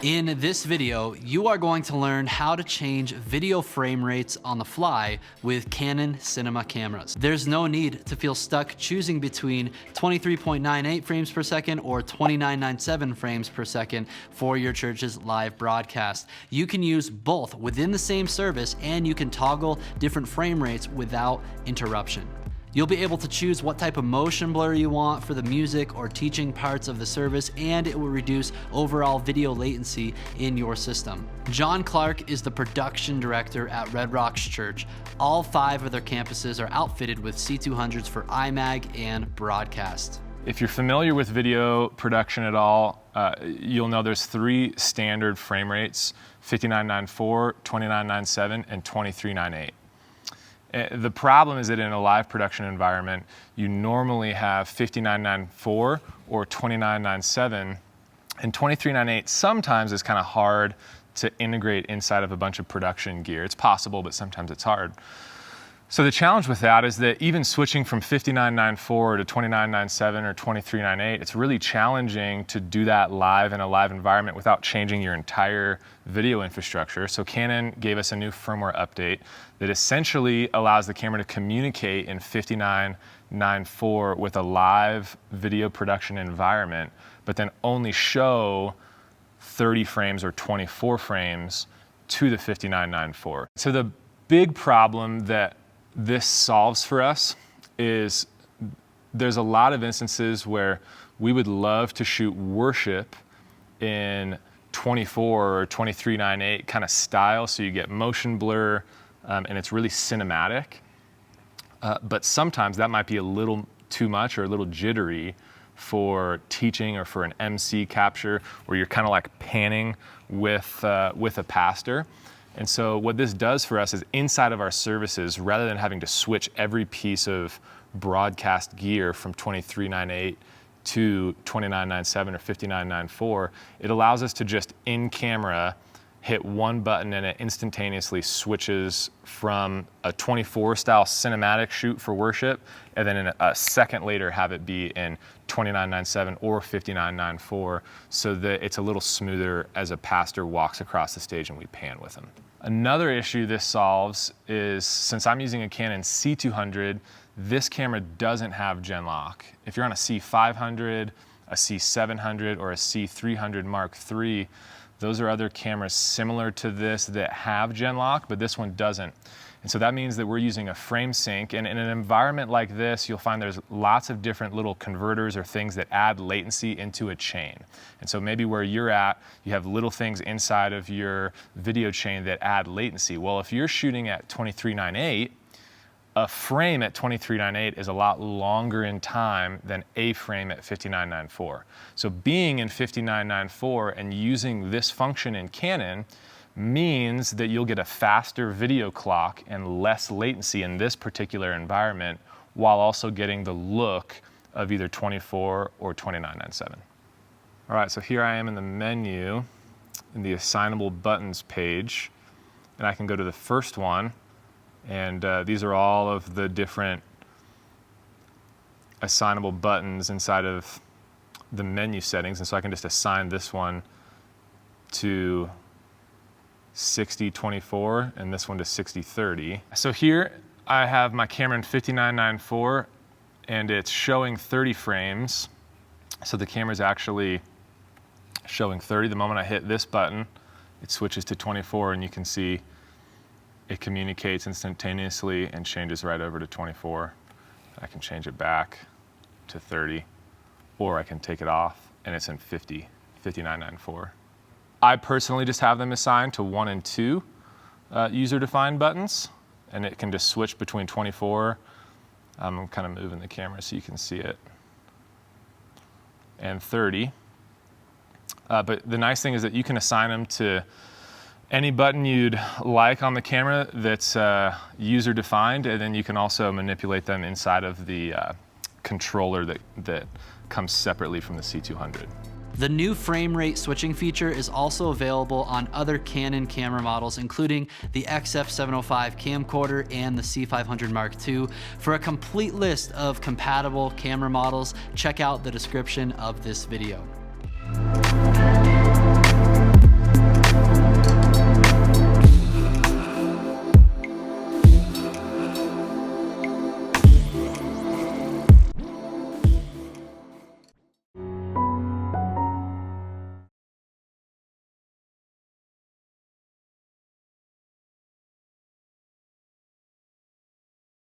In this video, you are going to learn how to change video frame rates on the fly with Canon cinema cameras. There's no need to feel stuck choosing between 23.98 frames per second or 29.97 frames per second for your church's live broadcast. You can use both within the same service, and you can toggle different frame rates without interruption. You'll be able to choose what type of motion blur you want for the music or teaching parts of the service, and it will reduce overall video latency in your system. John Clark is the production director at Red Rocks Church. All 5 of their campuses are outfitted with C200s for IMAG and broadcast. If you're familiar with video production at all, you'll know there's 3 standard frame rates: 59.94, 29.97, and 23.98. The problem is that in a live production environment, you normally have 59.94 or 29.97, and 23.98 sometimes is kind of hard to integrate inside of a bunch of production gear. It's possible, but sometimes it's hard. So the challenge with that is that even switching from 59.94 to 29.97 or 23.98, it's really challenging to do that live in a live environment without changing your entire video infrastructure. So Canon gave us a new firmware update that essentially allows the camera to communicate in 59.94 with a live video production environment, but then only show 30 frames or 24 frames to the 59.94. So the big problem that this solves for us is there's a lot of instances where we would love to shoot worship in 24 or 23.98 kind of style, so you get motion blur and it's really cinematic. But sometimes that might be a little too much or a little jittery for teaching or for an MC capture, where you're kind of like panning with a pastor. And so what this does for us is inside of our services, rather than having to switch every piece of broadcast gear from 23.98 to 29.97 or 59.94, it allows us to just in camera hit one button and it instantaneously switches from a 24 style cinematic shoot for worship, and then in a second later have it be in 29.97 or 59.94, so that it's a little smoother as a pastor walks across the stage and we pan with him. Another issue this solves is, since I'm using a Canon C200, this camera doesn't have Gen Lock. If you're on a C500, a C700, or a C300 Mark III, those are other cameras similar to this that have Gen Lock, but this one doesn't. And so that means that we're using a frame sync, and in an environment like this, you'll find there's lots of different little converters or things that add latency into a chain. And so maybe where you're at, you have little things inside of your video chain that add latency. Well, if you're shooting at 23.98, a frame at 23.98 is a lot longer in time than a frame at 59.94. So being in 59.94 and using this function in Canon means that you'll get a faster video clock and less latency in this particular environment, while also getting the look of either 24 or 29.97. All right, so here I am in the menu in the Assignable Buttons page, and I can go to the first one, and these are all of the different assignable buttons inside of the menu settings, and so I can just assign this one to 60/24 and this one to 60/30. So here I have my camera in 59.94 and it's showing 30 frames. So the camera's actually showing 30. The moment I hit this button, it switches to 24, and you can see it communicates instantaneously and changes right over to 24. I can change it back to 30, or I can take it off and it's in 59.94. I personally just have them assigned to 1 and 2 user-defined buttons, and it can just switch between 24. I'm kind of moving the camera so you can see it, and 30. But the nice thing is that you can assign them to any button you'd like on the camera that's user-defined, and then you can also manipulate them inside of the controller that comes separately from the C200. The new frame rate switching feature is also available on other Canon camera models, including the XF705 camcorder and the C500 Mark II. For a complete list of compatible camera models, check out the description of this video.